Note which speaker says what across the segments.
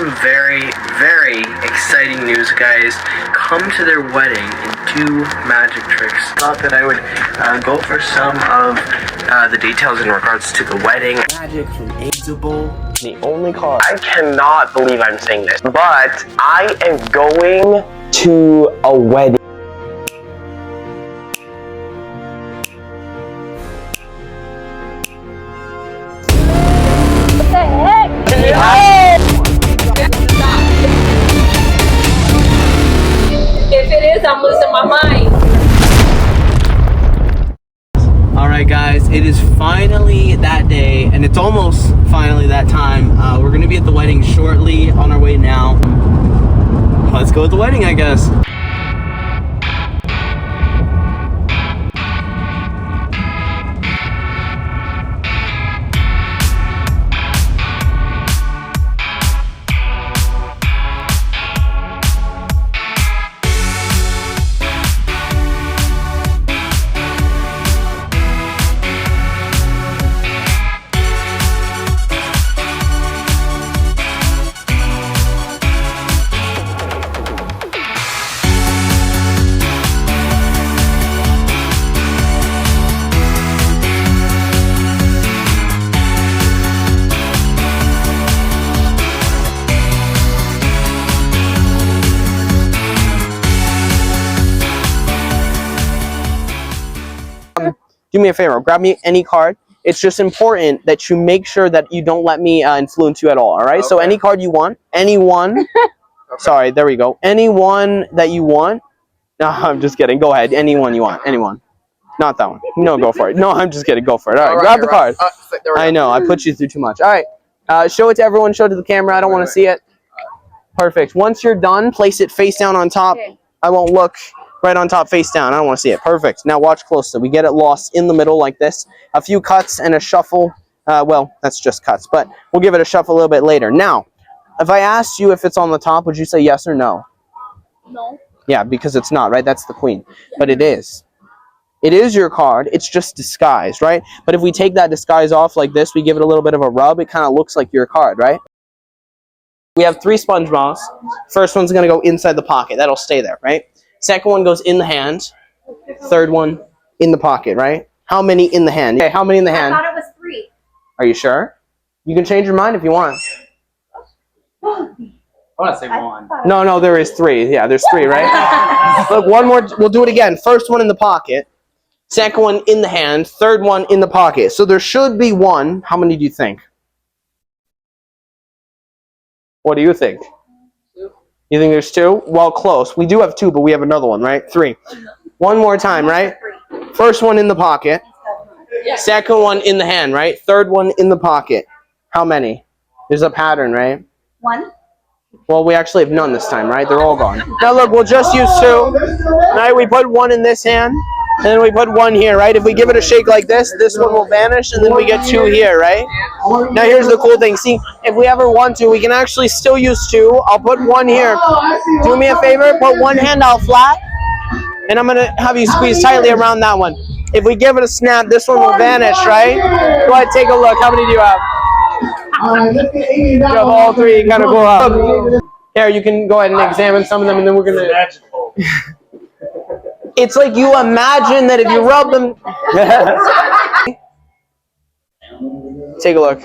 Speaker 1: some very, very exciting news, guys. Come to their wedding and do magic tricks. Thought that I would go for some of the details in regards to the wedding. Magic from Aidable. The only card. I cannot believe I'm saying this, but I am going to a wedding.
Speaker 2: What the heck? If it is, I'm losing my mind.
Speaker 1: Alright guys, it is finally that day, and it's almost finally that time. We're going to be at the wedding shortly, on our way now. Let's go at the wedding, I guess. Do me a favor, grab me any card. It's just important that you make sure that you don't let me influence you at all right? Okay. So any card you want, anyone. Okay. Sorry, there we go. Anyone that you want. No, I'm just kidding. Go ahead. Anyone you want. Anyone. Not that one. No, go for it. No, I'm just kidding. Go for it. All right, grab the card. I know, I put you through too much. All right, show it to everyone. Show it to the camera. I don't want to see it. Perfect. Once you're done, place it face down on top. Okay. I won't look. Right on top, face down. I don't want to see it. Perfect. Now watch closely. We get it lost in the middle like this. A few cuts and a shuffle. Well, that's just cuts, but we'll give it a shuffle a little bit later. Now, if I asked you if it's on the top, would you say yes or no?
Speaker 2: No.
Speaker 1: Yeah, because it's not, right? That's the queen. But it is. It is your card. It's just disguised, right? But if we take that disguise off like this, we give it a little bit of a rub, it kind of looks like your card, right? We have 3 sponge balls. First one's going to go inside the pocket. That'll stay there, right? Second one goes in the hand. Third one in the pocket, right? How many in the hand? Okay, how many in the hand?
Speaker 2: I thought it was 3.
Speaker 1: Are you sure? You can change your mind if you want.
Speaker 3: I want to say 1.
Speaker 1: No, there is 3. Yeah, there's 3, right? Look, one more. We'll do it again. First one in the pocket. Second one in the hand. Third one in the pocket. So there should be 1. How many do you think? What do you think? You think there's 2? Well, close. We do have 2, but we have another one, right? 3. One more time, right? First one in the pocket. Second one in the hand, right? Third one in the pocket. How many? There's a pattern, right?
Speaker 2: 1.
Speaker 1: Well, we actually have none this time, right? They're all gone. Now, look, we'll just use 2. Right? We put 1 in this hand, and then we put 1 here, right? If we give it a shake like this, this one will vanish, and then we get 2 here, right? Now, here's the cool thing. See, if we ever want to, we can actually still use 2. I'll put 1 here. Do me a favor. Put 1 hand out flat, and I'm going to have you squeeze tightly around that one. If we give it a snap, this one will vanish, right? Go ahead, take a look. How many do you have? You have all 3. Kind of go up. Here, you can go ahead and examine some of them, and then we're going to... It's like you imagine that if you rub them... Take a look.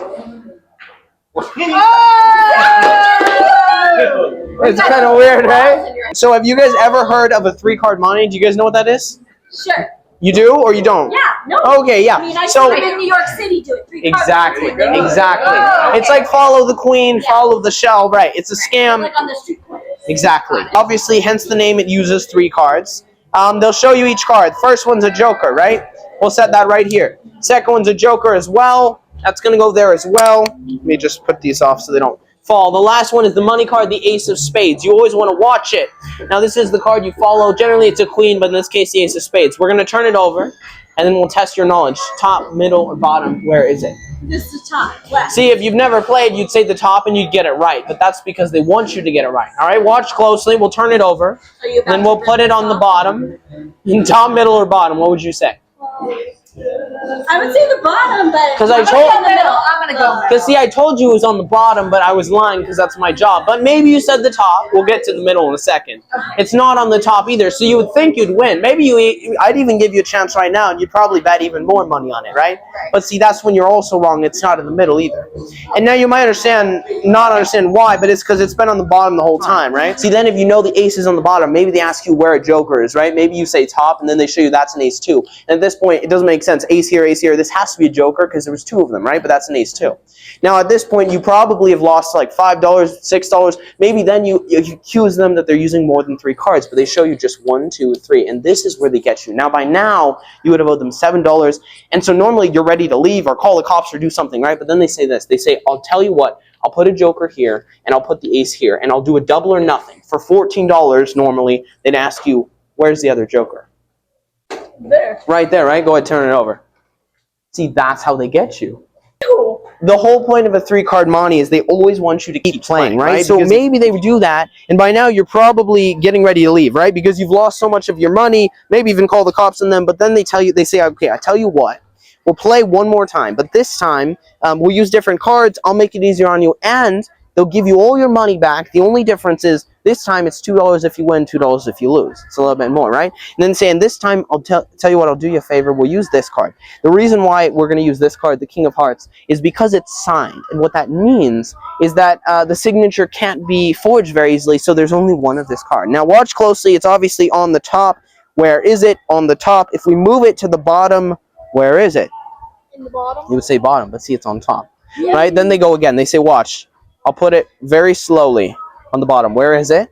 Speaker 1: It's kind of weird, right? So have you guys ever heard of a 3-card monte? Do you guys know what that is?
Speaker 2: Sure.
Speaker 1: You do or you don't?
Speaker 2: Yeah, no.
Speaker 1: Okay, yeah.
Speaker 2: I mean, I
Speaker 1: so
Speaker 2: live in New York City doing 3 cards.
Speaker 1: Exactly. It's like follow the queen, follow the shell, right? It's a scam.
Speaker 2: Like on the street corner.
Speaker 1: Exactly. Obviously, hence the name, it uses 3 cards. They'll show you each card. First one's a joker, right? We'll set that right here. Second one's a joker as well. That's going to go there as well. Let me just put these off so they don't fall. The last one is the money card, the ace of spades. You always want to watch it. Now, this is the card you follow. Generally, it's a queen, but in this case, the ace of spades. We're going to turn it over, and then we'll test your knowledge. Top, middle, or bottom. Where is it?
Speaker 2: This is top, left.
Speaker 1: See, if you've never played, you'd say the top, and you'd get it right. But that's because they want you to get it right. All right, watch closely. We'll turn it over, and then we'll put it on the bottom. In top, middle, or bottom, what would you say?
Speaker 2: I would say the bottom, but
Speaker 1: Because I
Speaker 2: I'm
Speaker 1: told.
Speaker 2: gonna go middle. I'm gonna go.
Speaker 1: Because see, I told you it was on the bottom, but I was lying because that's my job. But maybe you said the top. We'll get to the middle in a second. It's not on the top either, so you would think you'd win. Maybe I'd even give you a chance right now, and you'd probably bet even more money on it, right? But see, that's when you're also wrong. It's not in the middle either. And now you might not understand why, but it's because it's been on the bottom the whole time, right? See, then if you know the ace is on the bottom, maybe they ask you where a joker is, right? Maybe you say top, and then they show you that's an ace too. And at this point, it doesn't make sense. Ace here, ace here. This has to be a joker because there was two of them, right? But that's an ace too. Now at this point, you probably have lost like $5, $6. Maybe then you accuse them that they're using more than 3 cards, but they show you just 1, 2, 3, and this is where they get you. Now by now, you would have owed them $7, and so normally you're ready to leave or call the cops or do something, right? But then they say this. They say, I'll tell you what, I'll put a joker here, and I'll put the ace here, and I'll do a double or nothing. For $14 normally, they'd ask you, where's the other joker?
Speaker 2: There.
Speaker 1: Right there, right? Go ahead, turn it over. See, that's how they get you. The whole point of a 3-card Monty is they always want you to keep playing, right? So maybe they would do that, and by now you're probably getting ready to leave, right? Because you've lost so much of your money, maybe even call the cops on them, but then they say, okay, I tell you what, we'll play one more time, but this time we'll use different cards, I'll make it easier on you, and they'll give you all your money back. The only difference is this time it's $2 if you win, $2 if you lose. It's a little bit more, right? And then saying this time, I'll tell you what, I'll do you a favor. We'll use this card. The reason why we're going to use this card, the King of Hearts, is because it's signed. And what that means is that the signature can't be forged very easily, so there's only one of this card. Now watch closely. It's obviously on the top. Where is it? On the top. If we move it to the bottom, where is it?
Speaker 2: In the bottom?
Speaker 1: You would say bottom, but see, it's on top. Yeah. Right? Then they go again. They say, watch. I'll put it very slowly on the bottom. Where is it?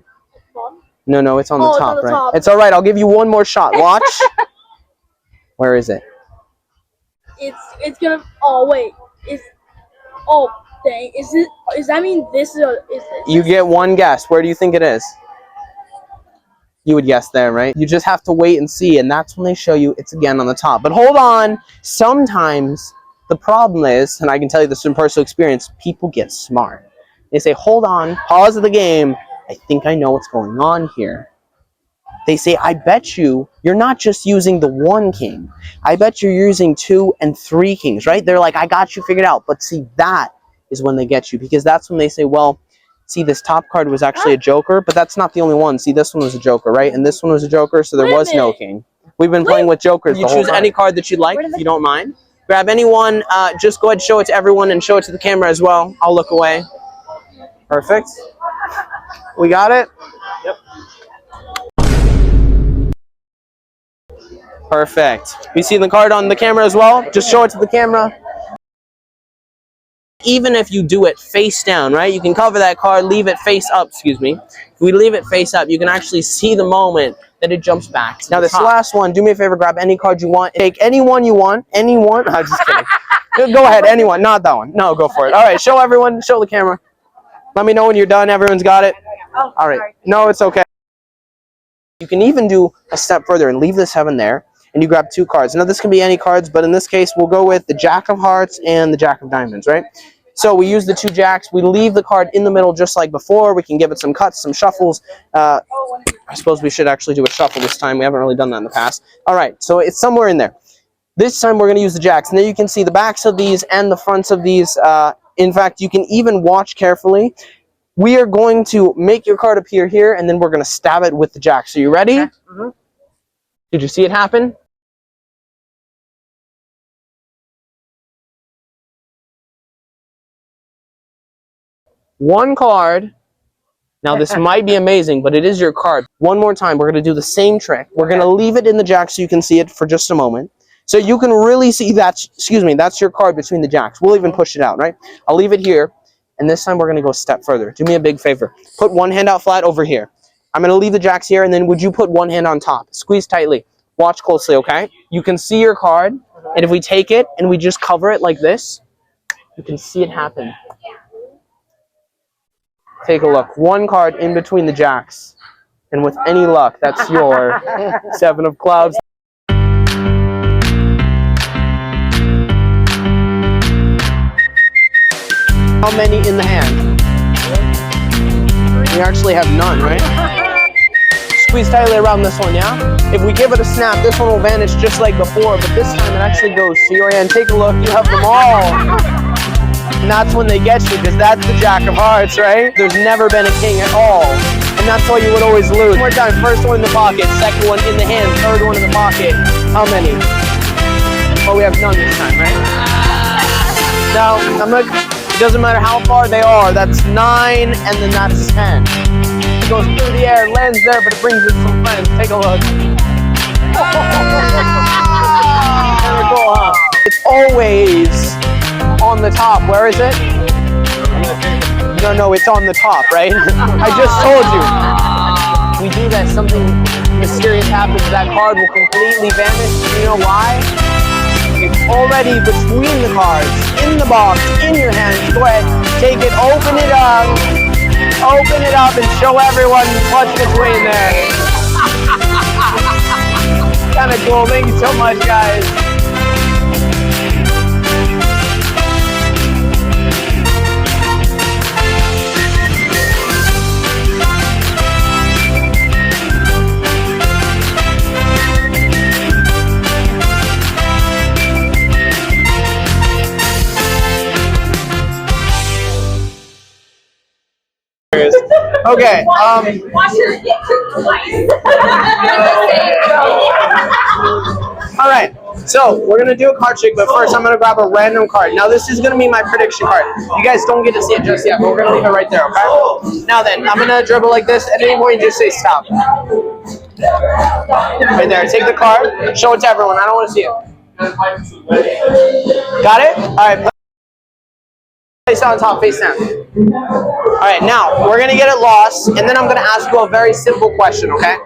Speaker 1: No, it's on the top, right? Top. It's all right. I'll give you one more shot. Watch. Where is it?
Speaker 2: It's gonna. Oh wait. Dang. Is that mean this is?
Speaker 1: You get one guess. Where do you think it is? You would guess there, right? You just have to wait and see, and that's when they show you it's again on the top. But hold on. Sometimes the problem is, and I can tell you this from personal experience, people get smart. They say, hold on, pause the game. I think I know what's going on here. They say, I bet you're not just using the 1 king. I bet you're using 2 and 3 kings, right? They're like, I got you figured out. But see, that is when they get you, because that's when they say, well, see, this top card was actually a joker, but that's not the only one. See, this one was a joker, right? And this one was a joker, so there was no king. We've been playing with jokers the whole time. You choose any card that you'd like, if you don't mind. Grab anyone, just go ahead and show it to everyone and show it to the camera as well. I'll look away. Perfect. We got it? Yep. Perfect. You see the card on the camera as well? Just show it to the camera. Even if you do it face down, right? You can cover that card, leave it face up, excuse me. If we leave it face up, you can actually see the moment that it jumps back. Now this last one, do me a favor, grab any card you want. Take any one you want. Anyone. I'm just kidding. Go ahead, anyone. Not that one. No, go for it. All right, show everyone. Show the camera. Let me know when you're done. Everyone's got it?
Speaker 2: Oh,
Speaker 1: all right.
Speaker 2: sorry.
Speaker 1: No, it's okay. You can even do a step further and leave the 7 there, and you grab 2 cards. Now, this can be any cards, but in this case, we'll go with the Jack of Hearts and the Jack of Diamonds, right? So we use the 2 jacks. We leave the card in the middle just like before. We can give it some cuts, some shuffles. I suppose we should actually do a shuffle this time. We haven't really done that in the past. All right, so it's somewhere in there. This time, we're going to use the jacks. And then you can see the backs of these and the fronts of these. In fact, you can even watch carefully. We are going to make your card appear here, and then we're going to stab it with the jacks. Are you ready? Okay. Mm-hmm. Did you see it happen? One card. Now, this might be amazing, but it is your card. One more time, we're going to do the same trick. We're going to leave it in the jack so you can see it for just a moment. So you can really see that's your card between the jacks. We'll even push it out, right? I'll leave it here. And this time we're going to go a step further. Do me a big favor. Put one hand out flat over here. I'm going to leave the jacks here, and then would you put one hand on top? Squeeze tightly. Watch closely, okay? You can see your card, and if we take it and we just cover it like this, you can see it happen. Take a look. One card in between the jacks. And with any luck, that's your 7 of Clubs. How many in the hand? We actually have none, right? squeeze tightly around this one, yeah? If we give it a snap, this one will vanish just like before, but this time it actually goes to your hand. Take a look, you have them all. And that's when they get you, because that's the Jack of Hearts, right? There's never been a king at all. And that's why you would always lose. One more time, first one in the pocket, second one in the hand, third one in the pocket. How many? Well, we have none this time, right? Now, it doesn't matter how far they are. That's 9, and then that's 10. It goes through the air, lands there, but it brings us some friends. Take a look. Very cool, huh? It's always on the top. Where is it? No, it's on the top, right? I just told you. We do that, something mysterious happens. That card will completely vanish. You know why? It's already between the cards, in the box, in your hand. Go ahead, take it, open it up, and show everyone what's between there. Kind of cool. Thank you so much, guys. Okay, all right, so we're gonna do a card trick, but first I'm gonna grab a random card. Now this is gonna be my prediction card. You guys don't get to see it just yet, but we're gonna leave it right there, okay? Now then, I'm gonna dribble like this. At any point, you just say stop. Right there, take the card, show it to everyone. I don't wanna see it. Got it? All right. Place on top, face down. All right, now we're gonna get it lost, and then I'm gonna ask you a very simple question, okay?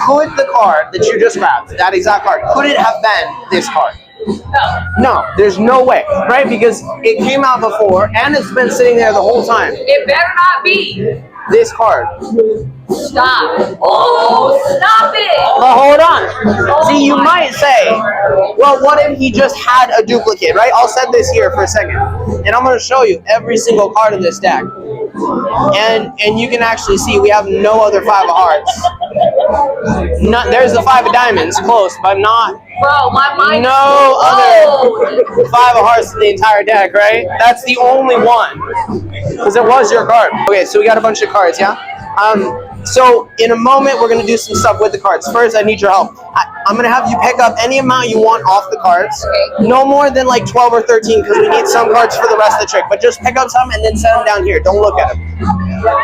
Speaker 1: Could the card that you just grabbed, that exact card, could it have been this card? No, there's no way, right? Because it came out before, and it's been sitting there the whole time.
Speaker 2: It better not be.
Speaker 1: This card.
Speaker 2: Stop. Oh, stop it.
Speaker 1: But hold on. See, you might say, well, what if he just had a duplicate, right? I'll set this here for a second. And I'm going to show you every single card in this deck. And you can actually see we have no other 5 of hearts. There's the 5 of diamonds, close, but not.
Speaker 2: Bro, my mind.
Speaker 1: No other 5 of hearts in the entire deck, right? That's the only one. Because it was your card. Okay, so we got a bunch of cards, yeah? So in a moment, we're going to do some stuff with the cards. First, I need your help. I'm going to have you pick up any amount you want off the cards. No more than like 12 or 13 because we need some cards for the rest of the trick. But just pick up some and then set them down here. Don't look at them.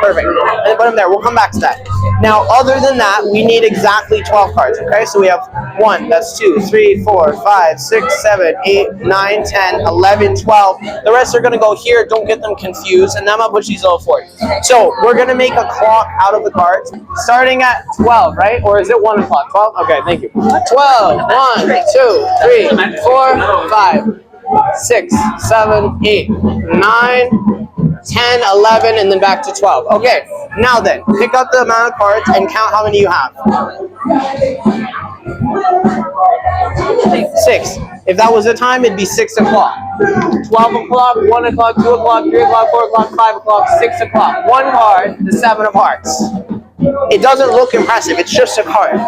Speaker 1: Perfect. And put them there. We'll come back to that. Now, other than that, we need exactly 12 cards, okay? So we have 1, that's 2, 3, 4, 5, 6, 7, 8, 9, 10, 11, 12. The rest are going to go here. Don't get them confused. And then I'm going to put these all for you. So we're going to make a clock out of the cards starting at 12, right? Or is it 1 o'clock? 12? Okay, thank you. 12. 1, 2, 3, 4, 5, 6, 7, 8, 9, 10, 11, and then back to 12. Okay, now then, pick up the amount of cards and count how many you have. 6. If that was the time, it'd be 6 o'clock. 12 o'clock, 1 o'clock, 2 o'clock, 3 o'clock, 4 o'clock, 5 o'clock, 6 o'clock. 1 card, the 7 of hearts. It doesn't look impressive, it's just a card.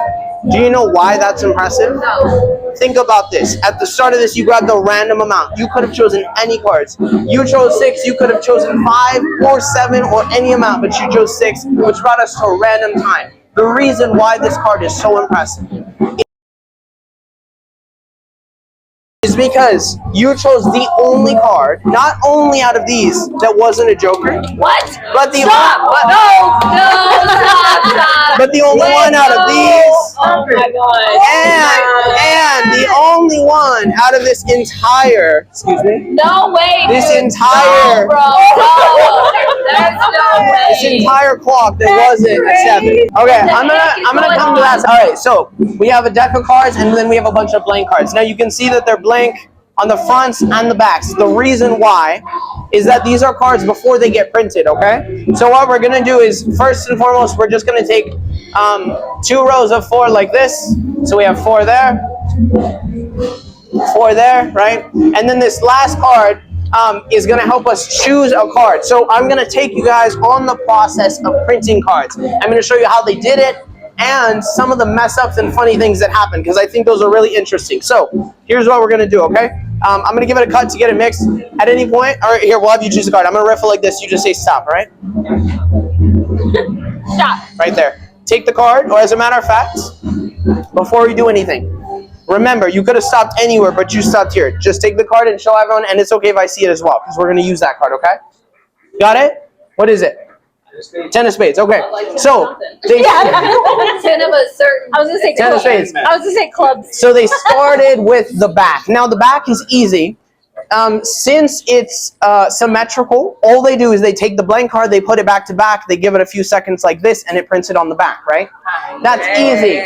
Speaker 1: Do you know why that's impressive?
Speaker 2: No.
Speaker 1: Think about this. At the start of this, you grabbed a random amount. You could have chosen any cards. You chose 6, you could have chosen 5 or 7 or any amount, but you chose 6, which brought us to a random time. The reason why this card is so impressive is because you chose the only card, not only out of these, that wasn't a joker.
Speaker 2: What?
Speaker 1: But the
Speaker 2: Stop! No, stop.
Speaker 1: But the only one out of these.
Speaker 2: Oh my God.
Speaker 1: And the only one out of this entire, excuse me.
Speaker 2: No way.
Speaker 1: This
Speaker 2: dude.
Speaker 1: entire.
Speaker 2: No, bro. No. There's no way.
Speaker 1: This entire clock that wasn't a 7. Okay, I'm gonna come to that. All right, so we have a deck of cards and then we have a bunch of blank cards. Now you can see that they're blank on the fronts and the backs. The reason why is that these are cards before they get printed, okay? So what we're gonna do is, first and foremost, we're just gonna take 2 rows of 4 like this. So we have 4 there, 4 there, right? And then this last card is going to help us choose a card. So I'm going to take you guys on the process of printing cards. I'm going to show you how they did it, and some of the mess ups and funny things that happen, because I think those are really interesting. So here's what we're gonna do, okay? I'm gonna give it a cut to get it mixed. At any point, all right, here, we'll have you choose a card. I'm gonna riffle like this. You just say stop, all right?
Speaker 2: Stop.
Speaker 1: Right there. Take the card, or as a matter of fact, before we do anything, remember, you could have stopped anywhere, but you stopped here. Just take the card and show everyone, and it's okay if I see it as well, because we're gonna use that card, okay? Got it? What is it? 10 of spades. Okay. So they
Speaker 2: 10 of a certain. I was gonna say
Speaker 1: 10 of spades.
Speaker 2: I was gonna say clubs.
Speaker 1: So they started with the back. Now the back is easy. Since it's symmetrical, all they do is they take the blank card, they put it back to back, they give it a few seconds like this, and it prints it on the back, right? That's easy.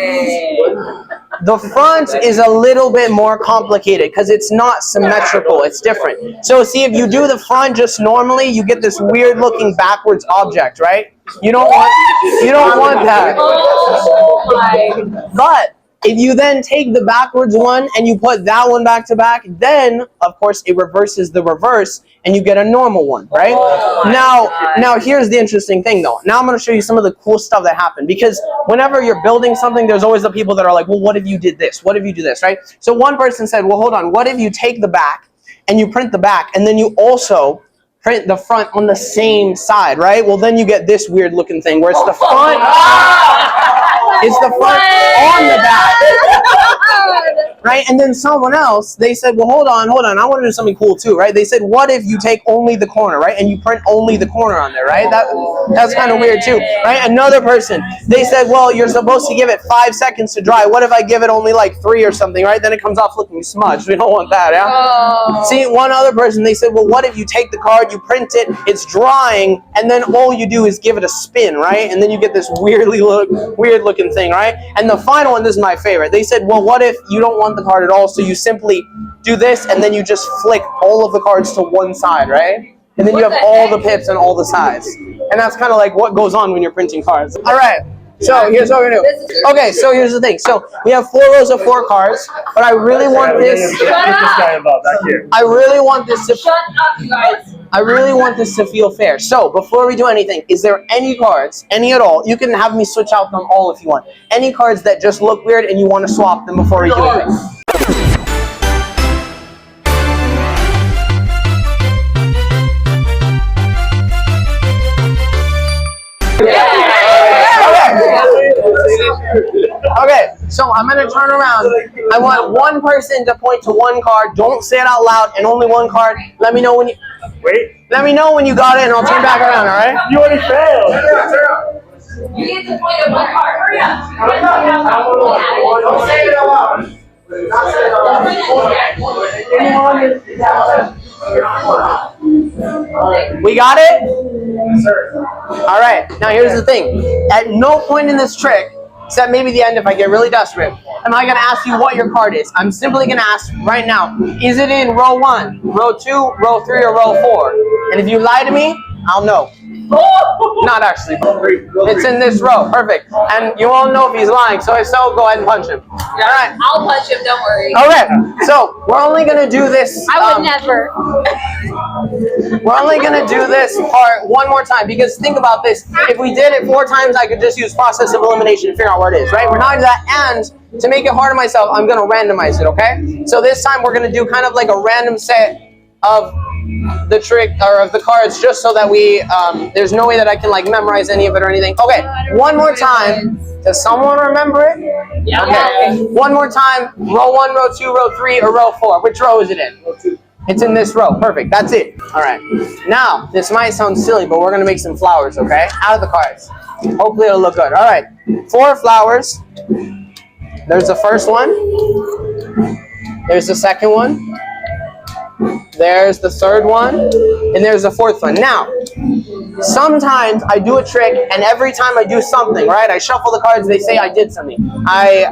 Speaker 1: The front is a little bit more complicated because it's not symmetrical. It's different. So see, if you do the front just normally, you get this weird looking backwards object, right? You don't want that.
Speaker 2: Oh my.
Speaker 1: But if you then take the backwards one and you put that one back to back, then of course it reverses the reverse and you get a normal one, right? Now here's the interesting thing though. Now I'm going to show you some of the cool stuff that happened, because whenever you're building something, there's always the people that are like, well, what if you did this? What if you do this, right? So one person said, well, hold on. What if you take the back and you print the back and then you also print the front on the same side, right? Well, then you get this weird looking thing where it's the front. It's the front on the back. Right? And then someone else, they said, well, hold on, I want to do something cool too, right? They said, what if you take only the corner, right? And you print only the corner on there, right? That's kind of weird too, right? Another person, they said, well, you're supposed to give it 5 seconds to dry. What if I give it only like 3 or something, right? Then it comes off looking smudged. We don't want that, yeah?
Speaker 2: Oh.
Speaker 1: See, one other person, they said, well, what if you take the card, you print it, it's drying, and then all you do is give it a spin, right? And then you get this weird looking thing, right? And the final one, this is my favorite. They said, well, what if you don't want the card at all, so you simply do this and then you just flick all of the cards to one side, right? And then you have all the pips on all the sides. And that's kind of like what goes on when you're printing cards. All right. So here's what we're gonna do. Okay, so here's the thing. So we have 4 rows of 4 cards, but I really want this. I really want this to.
Speaker 2: Shut up, you guys.
Speaker 1: I really want this to feel fair. So before we do anything, is there any cards, any at all? You can have me switch out them all if you want. Any cards that just look weird and you want to swap them before we do anything? Okay, so I'm going to turn around. I want one person to point to one card. Don't say it out loud, and only one card. Let me know when you... Wait. Let me know when you got it, and I'll turn back around, all right?
Speaker 3: You already failed.
Speaker 2: You get to point at one card. Hurry up.
Speaker 3: Don't say it out loud.
Speaker 1: We got it? All right, now here's the thing. At no point in this trick, except maybe the end if I get really desperate, am I going to ask you what your card is. I'm simply going to ask right now, is it in row 1, row 2, row 3, or row 4? And if you lie to me, I'll know. Not actually. It's in this row. Perfect. And you won't know if he's lying, so if so, go ahead and punch him. All right.
Speaker 2: I'll punch him, don't worry.
Speaker 1: Okay, so we're only going to do this.
Speaker 2: I would never.
Speaker 1: We're only going to do this part one more time, because think about this. If we did it 4 times, I could just use process of elimination and figure out where it is, right? We're not going to do that. And to make it hard on myself, I'm going to randomize it, okay? So this time we're going to do kind of like a random set of the trick or of the cards, just so that we there's no way that I can like memorize any of it or anything. Okay, one more time. Does someone remember it?
Speaker 2: Yeah.
Speaker 1: Okay. One more time. Row 1, row 2, row 3, or row 4. Which row is it in? Row 2. It's in this row. Perfect. That's it. All right. Now, this might sound silly, but we're going to make some flowers, okay? Out of the cards. Hopefully it'll look good. All right. 4 flowers. There's the first one. There's the second one. There's the third one, and there's the fourth one. Now, sometimes I do a trick, and every time I do something, right? I shuffle the cards, they say I did something. I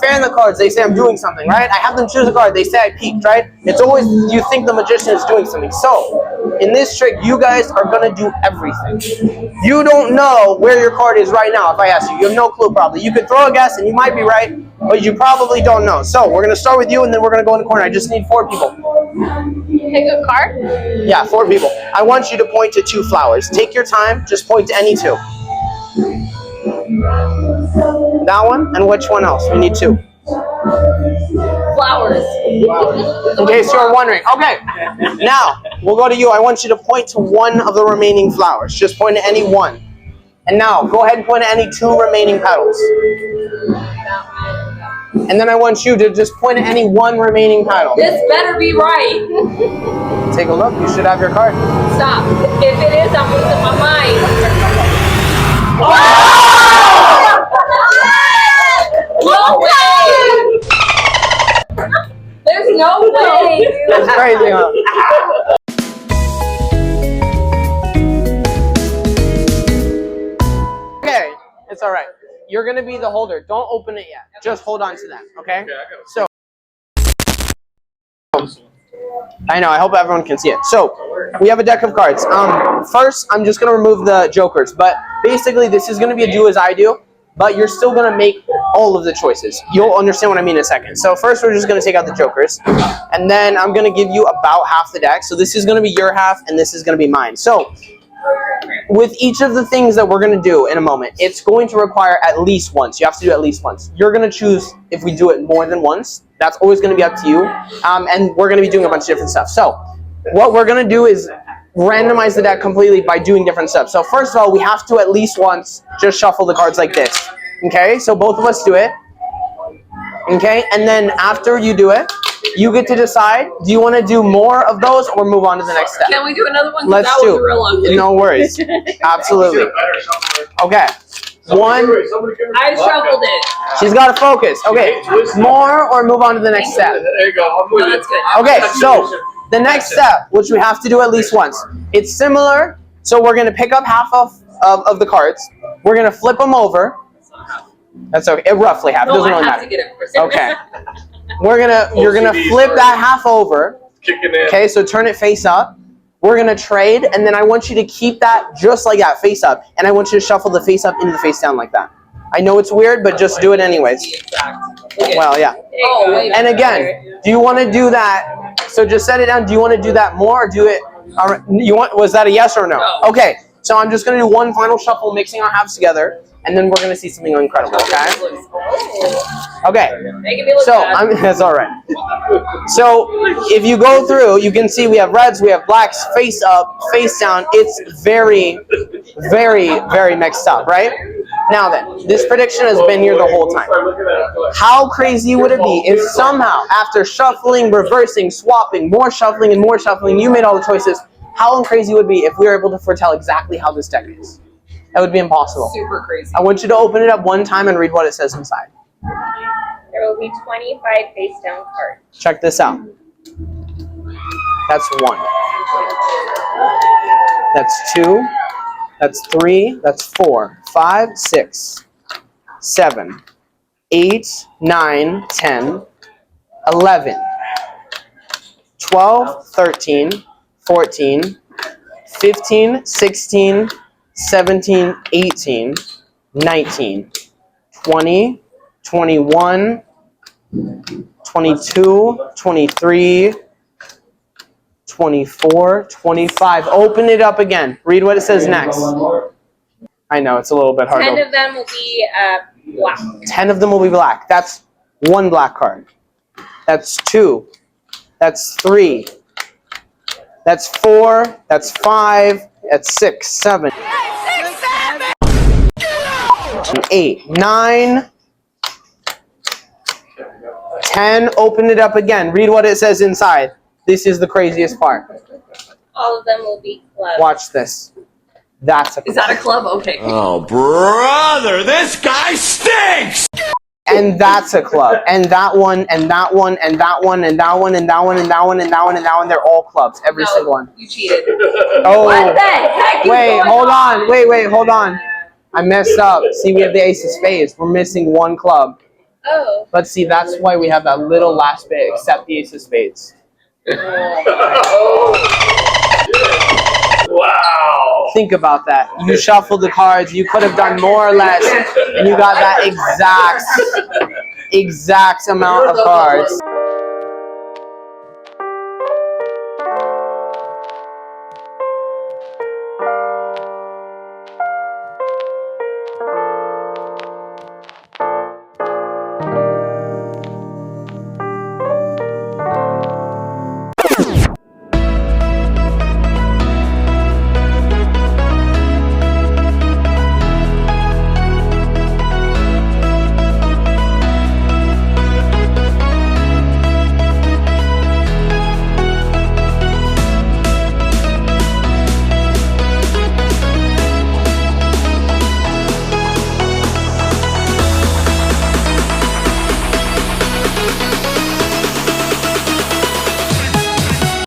Speaker 1: fan the cards, they say I'm doing something, right? I have them choose a card, they say I peeked, right? It's always, you think the magician is doing something. So, in this trick, you guys are going to do everything. You don't know where your card is right now, if I ask you. You have no clue, probably. You could throw a guess, and you might be right, but you probably don't know. So, we're going to start with you, and then we're going to go in the corner. I just need 4 people.
Speaker 2: Pick a card?
Speaker 1: Yeah, 4 people. I want you to point to 2 flowers. Take your time. Just point to any 2. that one, and which one else? We need 2.
Speaker 2: Flowers.
Speaker 1: In case you're wondering. Okay, now we'll go to you. I want you to point to one of the remaining flowers. Just point to any one. And now go ahead and point to any 2 remaining petals. And then I want you to just point to any 1 remaining petal.
Speaker 2: This better be right.
Speaker 1: Take a look. You should have your card.
Speaker 2: Stop. If it is, I'm losing my mind. No way! There's no way!
Speaker 1: That's crazy, huh? Okay, it's all right. You're gonna be the holder. Don't open it yet. Just hold on to that, okay? So, I know. I hope everyone can see it. So, we have a deck of cards. First, I'm just gonna remove the jokers, but basically, this is gonna be a do as I do. But you're still going to make all of the choices. You'll understand what I mean in a second. So first, we're just going to take out the jokers. And then I'm going to give you about half the deck. So this is going to be your half, and this is going to be mine. So with each of the things that we're going to do in a moment, it's going to require at least once. You have to do at least once. You're going to choose if we do it more than once. That's always going to be up to you. And we're going to be doing a bunch of different stuff. So what we're going to do is randomize the deck completely by doing different steps. So first of all, we have to at least once just shuffle the cards like this. Okay, so both of us do it. Okay, and then after you do it, you get to decide, do you want to do more of those or move on to the next step?
Speaker 2: Can we do another one?
Speaker 1: Let's
Speaker 2: that
Speaker 1: do.
Speaker 2: Was real ugly.
Speaker 1: No worries. Absolutely. Okay. 1.
Speaker 2: I shuffled it.
Speaker 1: She's got to focus. Okay. More or move on to the next step?
Speaker 3: There you go.
Speaker 2: No, that's good.
Speaker 1: Okay, so the next step, which we have to do at least once, it's similar. So we're going to pick up half of the cards. We're going to flip them over. That's okay. Roughly half.
Speaker 2: No,
Speaker 1: Doesn't
Speaker 2: I
Speaker 1: really
Speaker 2: have
Speaker 1: matter.
Speaker 2: to get it first.
Speaker 1: Okay. You're gonna flip that half over.
Speaker 3: Kicking in.
Speaker 1: Okay, so turn it face up. We're gonna trade, and then I want you to keep that just like that, face up. And I want you to shuffle the face up into the face down like that. I know it's weird, but just do it anyways. Well, yeah.
Speaker 2: Oh, wait.
Speaker 1: And again, do you want to do that? So just set it down. Do you want to do that more, or do it? All right. Was that a yes or no?
Speaker 2: No.
Speaker 1: Okay. So I'm just gonna do one final shuffle, mixing our halves together, and then we're gonna see something incredible. Okay. Okay.
Speaker 2: Making me look
Speaker 1: So
Speaker 2: bad.
Speaker 1: that's all right. So if you go through, you can see we have reds, we have blacks, face up, face down. It's very, very, very mixed up, right? Now then, this prediction has been here the whole time. How crazy would it be if somehow, after shuffling, reversing, swapping, more shuffling, and more shuffling, you made all the choices? How crazy would it be if we were able to foretell exactly how this deck is? That would be impossible.
Speaker 2: Super crazy.
Speaker 1: I want you to open it up one time and read what it says inside.
Speaker 4: There will be 25 face down cards.
Speaker 1: Check this out. That's 1. That's 2. That's 3. That's 4. 5, 6, 7, 8, 9, 10, 11, 12, 13, 14, 15, 16, 17, 18, 19, 20, 21, 22, 23, 24, 25. Open it up again. Read what it says next. I know, it's a little bit hard.
Speaker 4: 10 of them will be black.
Speaker 1: 10 of them will be black. That's 1 black card. That's 2. That's 3. That's 4. That's 5. That's 6, 7, 8, 9, 10. Open it up again. Read what it says inside. This is the craziest part.
Speaker 4: All of them will be clubs.
Speaker 1: Watch this. That's a club.
Speaker 2: Is that a club? Okay.
Speaker 5: Oh, brother, this guy stinks!
Speaker 1: And that's a club. And that one, and that one, and that one, and that one, and that one, and that one, and that one, and that one. They're all clubs. Every
Speaker 2: No,
Speaker 1: single one.
Speaker 2: You cheated.
Speaker 1: Oh.
Speaker 2: What the heck is
Speaker 1: Wait,
Speaker 2: going
Speaker 1: hold on. Wait, hold on. I messed up. See, we have the ace of spades. We're missing 1 club.
Speaker 4: Oh.
Speaker 1: But see, that's why we have that little last bit, except the ace of spades.
Speaker 3: Wow.
Speaker 1: Think about that. You shuffled the cards. You could have done more or less, and you got that exact amount of cards.